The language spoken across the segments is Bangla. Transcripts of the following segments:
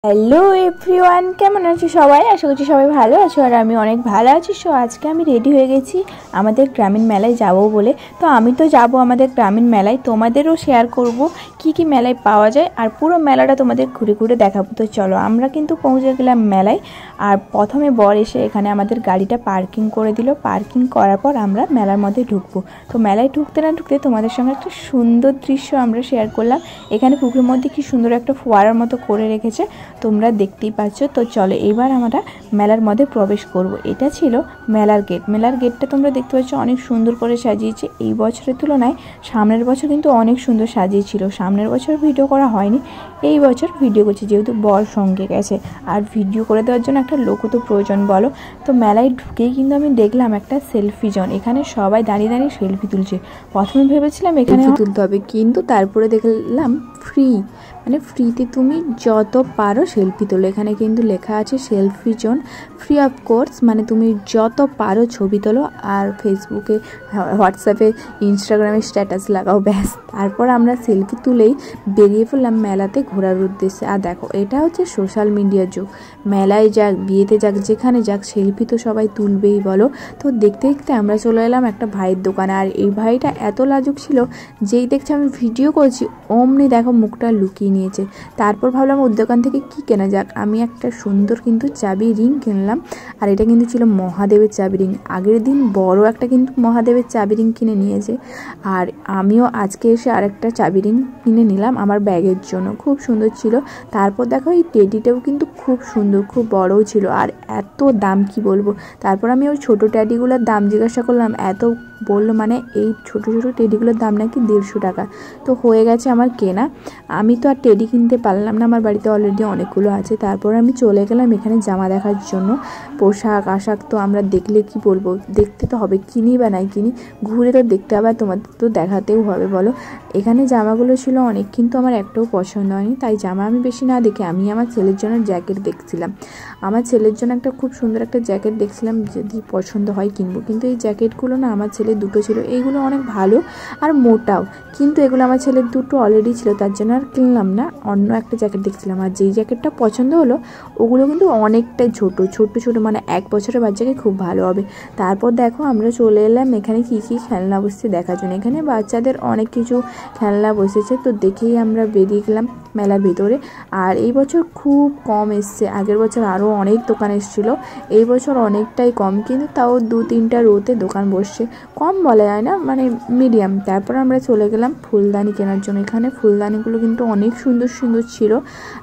হ্যালো এভরিওয়ান, কেমন আছো সবাই? আশা করছি সবাই ভালো আছো আর আমি অনেক ভালো আছি। সো আজকে আমি রেডি হয়ে গেছি আমাদের গ্রামীণ মেলায় যাব বলে। তো আমি তো যাব আমাদের গ্রামীণ মেলায়, তোমাদেরও শেয়ার করব কি কি মেলায় পাওয়া যায় আর পুরো মেলাটা তোমাদের ঘুরে ঘুরে দেখাবো। তো চলো, আমরা কিন্তু পৌঁছে গেলাম মেলায়। আর প্রথমে বর এসে এখানে আমাদের গাড়িটা পার্কিং করে দিল। পার্কিং করার পর আমরা মেলার মধ্যে ঢুকবো। তো মেলায় ঢুকতে না ঢুকতে তোমাদের সঙ্গে একটা সুন্দর দৃশ্য আমরা শেয়ার করলাম। এখানে পুকুরের মধ্যে কি সুন্দর একটা ফোয়ারার মতো করে রেখেছে, তোমরা দেখতেই পাচ্ছ। তো চলো এবার আমরা মেলার মধ্যে প্রবেশ করব। এটা ছিল মেলার গেট। মেলার গেটটা তোমরা দেখতে পাচ্ছ অনেক সুন্দর করে সাজিয়েছে। এই বছরের তুলনায় সামনের বছর কিন্তু অনেক সুন্দর সাজিয়েছিল। সামনের বছর ভিডিও করা হয়নি, এই বছর ভিডিও করছি যেহেতু বর সঙ্গে গেছে। আর ভিডিও করে দেওয়ার জন্য একটা লোকও তো প্রয়োজন, বলো। তো মেলায় ঢুকেই কিন্তু আমি দেখলাম একটা সেলফি জোন। এখানে সবাই দাঁড়িয়ে দাঁড়িয়ে সেলফি তুলছে। প্রথমে ভেবেছিলাম এখানে তুলতে হবে, কিন্তু তারপরে দেখলাম ফ্রি, মানে ফ্রিতে তুমি যত পারো সেলফি তোলো। এখানে কিন্তু লেখা আছে selfie zone, free of course, মানে তুমি যত পারো ছবি তোলো আর ফেসবুকে, হোয়াটসঅ্যাপে, ইনস্টাগ্রামে স্ট্যাটাস লাগাও, ব্যাস। তারপর আমরা সেলফি তুলেই বেরিয়ে পড়লাম মেলাতে ঘোরার উদ্দেশ্যে। আর দেখো, এটা হচ্ছে সোশ্যাল মিডিয়ার যুগ। মেলায় যাক, বিয়েতে যাক, যেখানে যাক, সেলফি তো সবাই তুলবেই, বলো। তো দেখতে দেখতে আমরা চলে এলাম একটা ভাইয়ের দোকানে। আর এই ভাইটা এত লাজুক ছিল, যেই দেখছে আমি ভিডিও করছি অমনি দেখো মুখটা লুকিয়ে নিয়েছে। তারপর ভাবলাম ওর দোকান থেকে কী কেনা যাক। আমি একটা সুন্দর কিন্তু চাবি রিং কিনলাম। আর এটা কিন্তু ছিল মহাদেবের চাবি রিং। আগের দিন বড় একটা কিন্তু মহাদেবের চাবি রিং কিনে নিয়েছে। আর আমিও আজকে এসে আরেকটা চাবি রিং কিনে নিলাম আমার ব্যাগের জন্য, খুব সুন্দর ছিল। তারপর দেখো এই টেডিটাও কিন্তু খুব সুন্দর, খুব বড়ও ছিল। আর এত দাম কি বলবো। তারপর আমি ওই ছোটো টেডিগুলোর দাম জিজ্ঞাসা করলাম, এত বললো, মানে এই ছোটো ছোটো টেডিগুলোর দাম নাকি 150 টাকা। তো হয়ে গেছে আমার কেনা। আমি তো আর টেডি কিনতে পারলাম না, আমার বাড়িতে অলরেডি অনেকগুলো আছে। তারপর আমি চলে গেলাম এখানে জামা দেখার জন্য। পোশাক আশাক তো আমরা দেখলে কি বলবো, দেখতে তো হবে, কিনি বা নাই কিনি, ঘুরে তো দেখতে হবে, তোমাদের তো দেখাতেও হবে, বলো। এখানে জামাগুলো ছিল অনেক, কিন্তু আমার একটাও পছন্দ হয়নি। তাই জামা আমি বেশি না দেখে আমি আমার ছেলের জন্য জ্যাকেট দেখছিলাম। আমার ছেলের জন্য একটা খুব সুন্দর একটা জ্যাকেট দেখছিলাম, যদি পছন্দ হয় কিনবো। কিন্তু এই জ্যাকেটগুলো না, আমার ছেলের দুটো ছিল, এইগুলো অনেক ভালো আর মোটাও, কিন্তু এগুলো আমার ছেলের দুটো অলরেডি ছিল, তার জন্য আর কিনলাম না। অন্য একটা জ্যাকেট দেখছিলাম। আর যেই জ্যাকেটটা পছন্দ হলো ওগুলো কিন্তু অনেকটাই ছোটো ছোটো ছোটো, মানে 1 বছরের বাচ্চাকে খুব ভালো হবে। তারপর দেখো আমরা চলে এলাম এখানে কী কী খেলনা বসছে দেখার জন্য। এখানে বাচ্চাদের অনেক কিছু খেলনা বসেছে, তো দেখেই আমরা বেরিয়ে গেলাম মেলার ভেতরে। আর এই বছর খুব কম এসছে, আগের বছর আরও অনেক দোকান এসেছিলো, এই বছর অনেকটাই কম, কিন্তু তাও 2-3টা রোতে দোকান বসছে। কম বলা যায় না, মানে মিডিয়াম। তারপর আমরা চলে গেলাম ফুলদানি কেনার জন্য। এখানে ফুলদানিগুলো কিন্তু অনেক সুন্দর সুন্দর ছিল।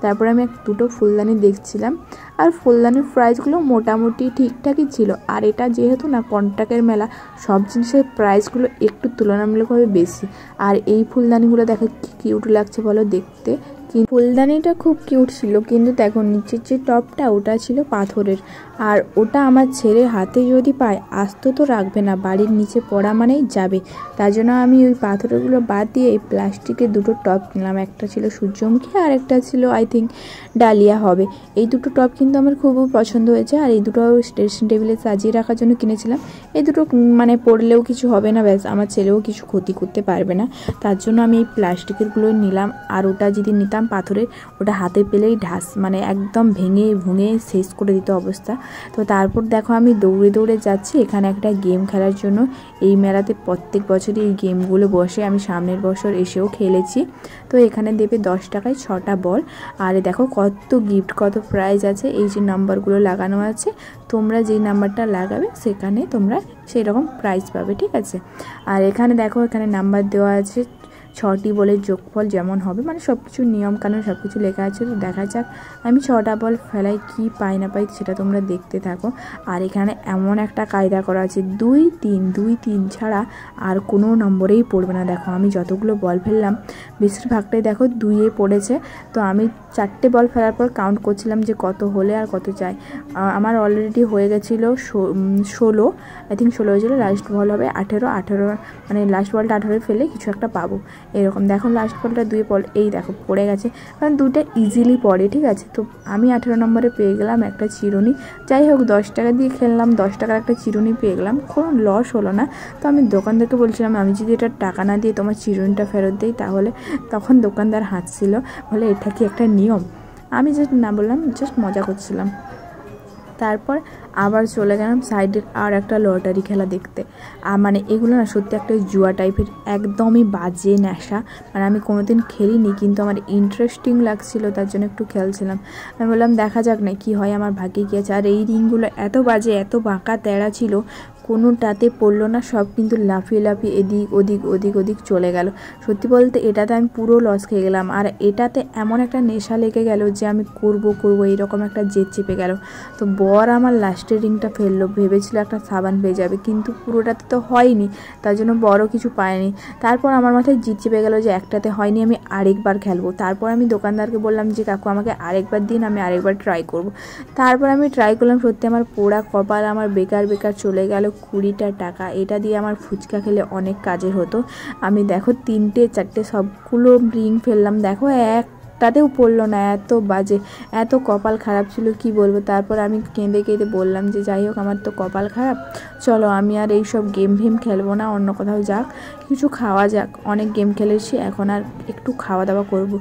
তারপর আমি দুটো ফুলদানি দেখছিলাম। আর ফুলদানির প্রাইসগুলো মোটামুটি ঠিকঠাকই ছিল। আর এটা যেহেতু না কন্ট্রাক্টের মেলা, সব জিনিসের প্রাইসগুলো একটু তুলনামূলকভাবে বেশি। আর এই ফুলদানিগুলো দেখো কি কিউট লাগছে বলো দেখতে। ফুলদানিটা খুব কিউট ছিল, কিন্তু দেখো নিচের যে টপটা ওটা ছিল পাথরের। আর ওটা আমার ছেলের হাতে যদি পায় আস্ত তো রাখবে না, বাড়ির নিচে পড়া মানেই যাবে। তার জন্য আমি ওই পাথরগুলো বাদ দিয়ে এই প্লাস্টিকের দুটো টপ কিনলাম। একটা ছিল সূর্যমুখী আর একটা ছিল আই থিঙ্ক ডালিয়া হবে। এই দুটো টপ কিন্তু আমার খুব পছন্দ হয়েছে। আর এই দুটো ড্রেসিং টেবিলে সাজিয়ে রাখার জন্য কিনেছিলাম। এই দুটো মানে পরলেও কিছু হবে না, ব্যাস, আমার ছেলেও কিছু ক্ষতি করতে পারবে না, তার জন্য আমি এই প্লাস্টিকেরগুলো নিলাম। আর ওটা যদি নিতাম পাথরের, ওটা হাতে পেলেই ঢাস, মানে একদম ভেঙে ভুঙে শেষ করে দিত অবস্থা। তো তারপর দেখো আমি দৌড়ে দৌড়ে যাচ্ছি এখানে একটা গেম খেলার জন্য। এই মেলাতে প্রত্যেক বছরই এই গেমগুলো বসে, আমি সামনের বছর এসেও খেলেছি। তো এখানে দেবে 10 টাকায় 6টা বল। আর দেখো কত গিফট, কত প্রাইজ আছে। এই যে নাম্বারগুলো লাগানো আছে, তোমরা যেই নাম্বারটা লাগাবে সেখানে তোমরা সেই রকম প্রাইজ পাবে, ঠিক আছে। আর এখানে দেখো এখানে নাম্বার দেওয়া আছে 6টি বলের যোগফল যেমন হবে, মানে সব কিছু নিয়মকানুন সব কিছু লেখা আছে। তো দেখা যাক আমি 6টা বল ফেলাই, কি পাই না পাই সেটা তোমরা দেখতে থাকো। আর এখানে এমন একটা কায়দা করা আছে, 2-3 ছাড়া আর কোনো নম্বরেই পড়বে না। দেখো আমি যতগুলো বল ফেললাম বেশিরভাগটাই দেখো 2-এ পড়েছে। তো আমি 4টে বল ফেলার পর কাউন্ট করছিলাম যে কত হলে আর কত চাই। আমার অলরেডি হয়ে গেছিলো 16, আই থিঙ্ক 16 হয়েছিলো। লাস্ট বল হবে 18, মানে লাস্ট বলটা 18 ফেলে কিছু একটা পাবো এরকম। দেখো লাস্ট বলটা 2 বল, এই দেখো পড়ে গেছে, কারণ 2টা ইজিলি পড়ে, ঠিক আছে। তো আমি 18 নম্বরে পেয়ে গেলাম একটা চিরুনি। যাই হোক 10 টাকা দিয়ে খেললাম, 10 টাকার একটা চিরুনি পেয়ে গেলাম, কোনো লস হলো না। তো আমি দোকানদারকে বলছিলাম আমি যদি এটা টাকা না দিয়ে তোমার চিরুনিটা ফেরত দিই তাহলে, তখন দোকানদার হাসছিল, বলে এটা কি একটা নিয়ম। আমি জাস্ট না বললাম, জাস্ট মজা করছিলাম। তারপর আবার চলে গেলাম সাইডের আর একটা লটারি খেলা দেখতে। আর মানে এগুলো না সত্যি একটা জুয়া টাইপের, একদমই বাজে নেশা। মানে আমি কোনোদিন খেলিনি, কিন্তু আমার ইন্টারেস্টিং লাগছিল, তার জন্য একটু খেলছিলাম। আমি বললাম দেখা যাক না কি হয়, আমার ভাগ্যে কী আছে। আর এই রিংগুলো এত বাজে, এত বাঁকা তেড়া ছিল, কোনোটাতে পড়লো না, সব কিন্তু লাফিয়ে লাফিয়ে এদিক ওদিক ওদিক ওদিক চলে গেল। সত্যি বলতে এটাতে আমি পুরো লস খেয়ে গেলাম। আর এটাতে এমন একটা নেশা লেগে গেল যে আমি করব এইরকম একটা জেদ চেপে গেল। তো বর আমার লাস্টের রিংটা ফেললো, ভেবেছিল একটা সাবান পেয়ে যাবে, কিন্তু পুরোটাতে তো হয়নি, তার জন্য বড় কিছু পায়নি। তারপর আমার মাথায় জিদ চেপে গেল যে একটাতে হয়নি, আমি আরেকবার খেলবো। তারপর আমি দোকানদারকে বললাম যে কাকু আমাকে আরেকবার দিন, আমি আরেকবার ট্রাই করব। তারপর আমি ট্রাই করলাম, সত্যি আমার পোড়া কপাল, আমার বেকার বেকার চলে গেল 20টা টাকা। এটা দিয়ে আমার ফুচকা খেলে অনেক কাজের হতো। আমি দেখো 3টে 4টে সবগুলো রিং ফেললাম, দেখো একটাতেও পড়লো না, এত বাজে, এত কপাল খারাপ ছিল কি বলবো। তারপর আমি কেঁদে কেঁদে বললাম যে যাই হোক, আমার তো কপাল খারাপ, চলো আমি আর এইসব গেম ভেম খেলবো না, অন্য কোথাও যাক, কিছু খাওয়া যাক, অনেক গেম খেলেছি, এখন আর একটু খাওয়া দাওয়া করব।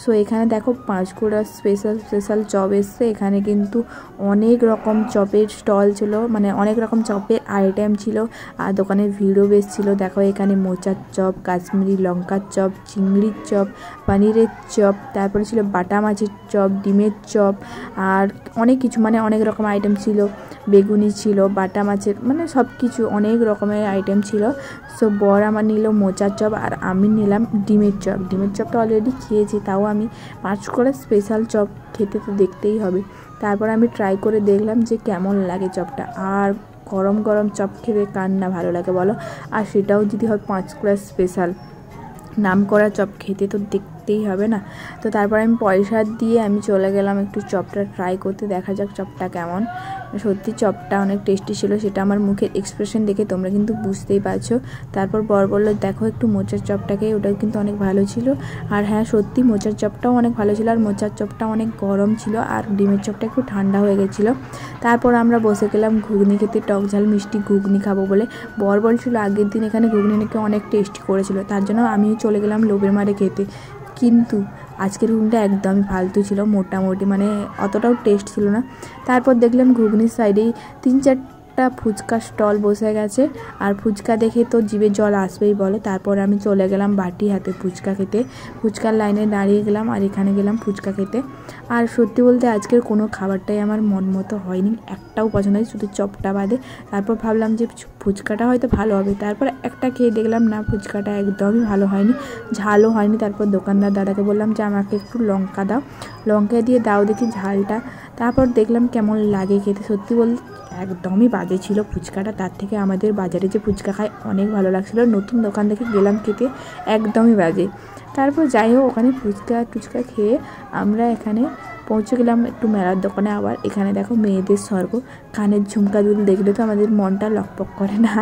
সো এখানে দেখো পাঁচকুড়া স্পেশাল চপ এসছে। এখানে কিন্তু অনেক রকম চপের স্টল ছিল, মানে অনেক রকম চপের আইটেম ছিল, আর দোকানের ভিড়ও বেশ ছিল। দেখো এখানে মোচার চপ, কাশ্মীরি লঙ্কার চপ, চিংড়ির চপ, পনিরের চপ, তারপরে ছিল বাটা মাছের চপ, ডিমের চপ, আর অনেক কিছু, মানে অনেক রকম আইটেম ছিল, বেগুনি ছিল, বাটা মাছের, মানে সব কিছু অনেক রকমের আইটেম ছিল। সো বর আমার নিল মোচার চপ, আর আমি নিলাম ডিমের চপ। ডিমের চপটা অলরেডি খেয়েছি, তাও আমি পাঁচকুড়া স্পেশাল চপ খেতে তো দেখতেই হবে। তারপর আমি ট্রাই করে দেখলাম যে কেমন লাগে চপটা। আর গরম গরম চপ খেতে কার না ভালো লাগে বলো, আর সেটাও যদি হয় পাঁচকুড়া স্পেশাল নাম করা চপ, খেতে তো দেখতেই হবে না। তো তারপর আমি পয়সা দিয়ে আমি চলে গেলাম একটু চপটা ট্রাই করতে, দেখা যাক চপটা কেমন। সত্যি চপটা অনেক টেস্টি ছিল, সেটা আমার মুখের এক্সপ্রেশন দেখে তোমরা কিন্তু বুঝতেই পারছো। তারপর বর বললো দেখো একটু মোচার চপটাকে, ওটা কিন্তু অনেক ভালো ছিল। আর হ্যাঁ সত্যি মোচার চপটাও অনেক ভালো ছিল, আর মোচার চপটা অনেক গরম ছিল, আর ডিমের চপটা একটু ঠান্ডা হয়ে গেছিলো। তারপর আমরা বসে গেলাম ঘুগনি খেতে, টক ঝাল মিষ্টি ঘুগনি খাবো বলে। বর বলছিল আগের দিন এখানে ঘুগনি নাকি অনেক টেস্টি করেছিল, তার জন্য আমিও চলে গেলাম লোভের মারে খেতে। কিন্তু আজকের ঘুগনিটা একদমই ফালতু ছিল, মোটামুটি, মানে অতটাও টেস্ট ছিল না। তারপর দেখলাম ঘুগনির সাইডেই 3-4টা ফুচকা স্টল বসে গেছে, আর ফুচকা দেখে তো জিভে জল আসবেই বলো। তারপর আমি চলে গেলাম বাটি হাতে ফুচকা খেতে, ফুচকার লাইনে দাঁড়িয়ে গেলাম, আর এখানে গেলাম ফুচকা খেতে। আর সত্যি বলতে আজকের কোনো খাবারটাই আমার মন মতো হয়নি, একটাও পছন্দ হয়, শুধু চপটা বাদে। তারপর ভাবলাম যে ফুচকাটা হয়তো ভালো হবে, তারপর একটা খেয়ে দেখলাম না, ফুচকাটা একদমই ভালো হয়নি, ঝালও হয়নি। তারপর দোকানদার দাদাকে বললাম যে আমাকে একটু লঙ্কা দাও, লঙ্কা দিয়ে দাও দেখি ঝালটা। তারপর দেখলাম কেমন লাগে খেতে, সত্যি বলতে একদমই বাজে ছিল ফুচকাটা, তার থেকে আমাদের বাজারে যে ফুচকা খায় অনেক ভালো লাগছিলো। নতুন দোকান থেকে গেলাম খেতে, একদমই বাজে। তারপর যাই হোক ওখানে ফুচকা টুচকা খেয়ে আমরা এখানে পৌঁছে গেলাম একটু মেলার দোকানে। আবার এখানে দেখো মেয়েদের স্বর্গ, কানের ঝুমকা দুল দেখলে তো আমাদের মনটা লকপক করে না।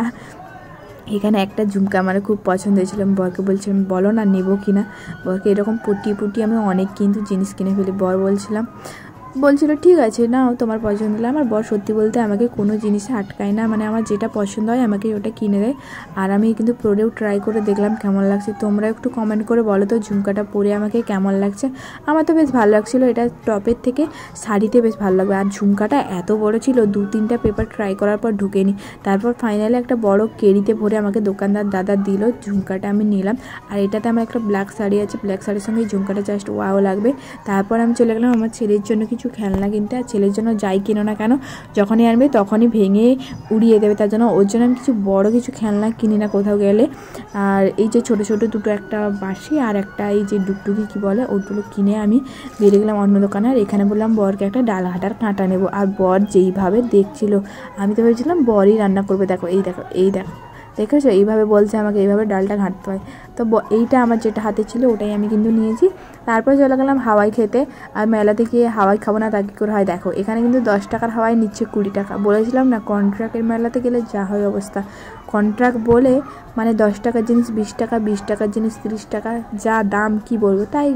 এখানে একটা ঝুমকা আমার খুব পছন্দ হয়েছিল, আমি বরকে বলছিলাম বলো না নেবো কি না। বরকে এরকম পুটি আমি অনেক কিন্তু জিনিস কিনে ফেলি। বর বলছিল ঠিক আছে নাও তোমার পছন্দ হলে। আমার বর সত্যি বলতে আমাকে কোনো জিনিসে আটকায় না, মানে আমার যেটা পছন্দ হয় আমাকে ওটা কিনে দেয়। আর আমি কিন্তু পরেও ট্রাই করে দেখলাম কেমন লাগছে। তোমরা একটু কমেন্ট করে বলো তো ঝুমকাটা পরে আমাকে কেমন লাগছে। আমার তো বেশ ভালো লাগছিলো, এটা টপের থেকে শাড়িতে বেশ ভালো লাগবে। আর ঝুমকাটা এত বড় ছিল, 2-3টা পেপার ট্রাই করার পর ঢুকেনি। তারপর ফাইনালি একটা বড় কেরিতে ভরে আমাকে দোকানদার দাদা দিল, ঝুমকাটা আমি নিলাম। আর এটাতে আমার একটা ব্ল্যাক শাড়ি আছে, ব্ল্যাক শাড়ির সঙ্গে ঝুমকাটা জাস্ট ওয়াও লাগবে। তারপর আমি চলে গেলাম আমার ছেলের জন্য কিছু খেলনা কিনতে। আর ছেলের জন্য যাই কিনো না কেন, যখনই আনবে তখনই ভেঙে উড়িয়ে দেবে, তার জন্য ওর জন্য আমি কিছু বড় কিছু খেলনা কিনি না কোথাও গেলে। আর এই যে ছোটো ছোটো দুটো, একটা বাঁশি আর একটা এই যে ডুকটুকি কী বলে, ওগুলো কিনে আমি বেরিয়ে গেলাম অন্য দোকানে। আর এখানে বললাম বরকে একটা ডাল হাঁটার কাঁটা নেবো। আর বর যেইভাবে দেখছিল, আমি তো ভেবেছিলাম বরই রান্না করবে। দেখো এই দেখো দেখেছো, এইভাবে বলছে আমাকে এইভাবে ডালটা ঘাঁটতে হয়। তো এইটা আমার যেটা হাতে ছিল ওটাই আমি কিন্তু নিয়েছি। তারপর চলে গেলাম হাওয়াই খেতে। আর মেলাতে গিয়ে হাওয়াই খাবো না তা কী করে হয়, দেখো এখানে কিন্তু 10 টাকার হাওয়াই নিচ্ছে 20 টাকা। বলেছিলাম না কন্ট্রাক্টের মেলাতে গেলে যা হয় অবস্থা, কন্ট্রাক্ট বলে মানে 10 টাকার জিনিস 20 টাকা, 20 টাকার জিনিস 30 টাকা, যা দাম কি বলবো। তাই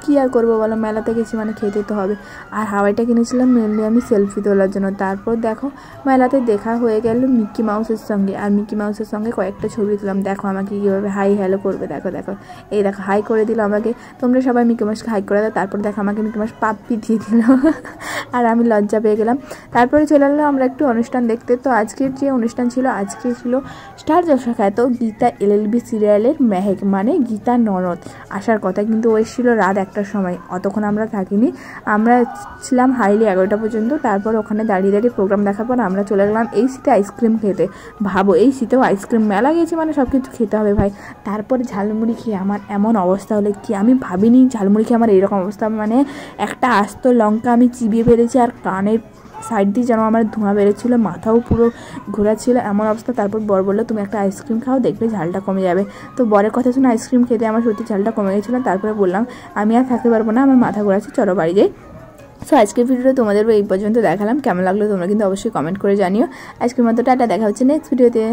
কী আর করবো বলো, মেলাতে গেছি মানে খেতে তো হবে। আর হাওয়াইটা কিনেছিলাম মেনলি আমি সেলফি তোলার জন্য। তারপর দেখো মেলাতে দেখা হয়ে গেল মিকি মাউসের সঙ্গে, আর মিকি মাউসের সঙ্গে কয়েকটা ছবি তুললাম। দেখো আমাকে কীভাবে হাই হ্যালো করবে, দেখো দেখো, এই দেখো হাই করে দিল আমাকে। তোমরা সবাই মিকি মাউসকে হাই করে দাও। তারপর দেখো আমাকে মিকি মাউস পাপ্পি দিয়ে দিল আর আমি লজ্জা পেয়ে গেলাম। তারপরে চলে এলাম আমরা একটু অনুষ্ঠান দেখতে। তো আজকের যে অনুষ্ঠান ছিল, আজকে ছিল স্টার জলসা খ্যাত গীতা এলএলবি সিরিয়ালের মেহেক মানে গীতা ননদ আসার কথা, কিন্তু ওই ছিল রাত 1টার সময়। অতক্ষণ আমরা থাকিনি, আমরা ছিলাম হাইলি 11টা পর্যন্ত। তারপর ওখানে দাঁড়িয়ে দাঁড়িয়ে প্রোগ্রাম দেখার পর আমরা চলে গেলাম এই শীতে আইসক্রিম খেতে। ভাবো এই শীতেও আইসক্রিম, মেলা গেছি মানে সব কিছু খেতে হবে ভাই। তারপরে ঝালমুড়ি খেয়ে আমার এমন অবস্থা হলে কি, আমি ভাবিনি ঝালমুড়ি খেয়ে আমার এইরকম অবস্থা। মানে একটা আস্ত লঙ্কা আমি চিবিয়ে ফেলেছি, আর কানের সাইড দিয়ে যেন আমার ধোঁয়া বেরোচ্ছিলো, মাথাও পুরো ঘোরাচ্ছিলো, এমন অবস্থা। তারপর বর বললো তুমি একটা আইসক্রিম খাও, দেখবে ঝালটা কমে যাবে। তো বরের কথা শুনে আইসক্রিম খেতে আমার সত্যি ঝালটা কমে গেছিলো। তারপরে বললাম আমি আর থাকতে পারবো না, আমার মাথা ঘোরাচ্ছে, চলো বাড়ি যাই। সো আজকের ভিডিওটা তোমাদের এই পর্যন্ত দেখালাম, কেমন লাগলো তোমরা কিন্তু অবশ্যই কমেন্ট করে জানিও। আজকের মতো টাটা, দেখা হচ্ছে নেক্সট ভিডিওতে।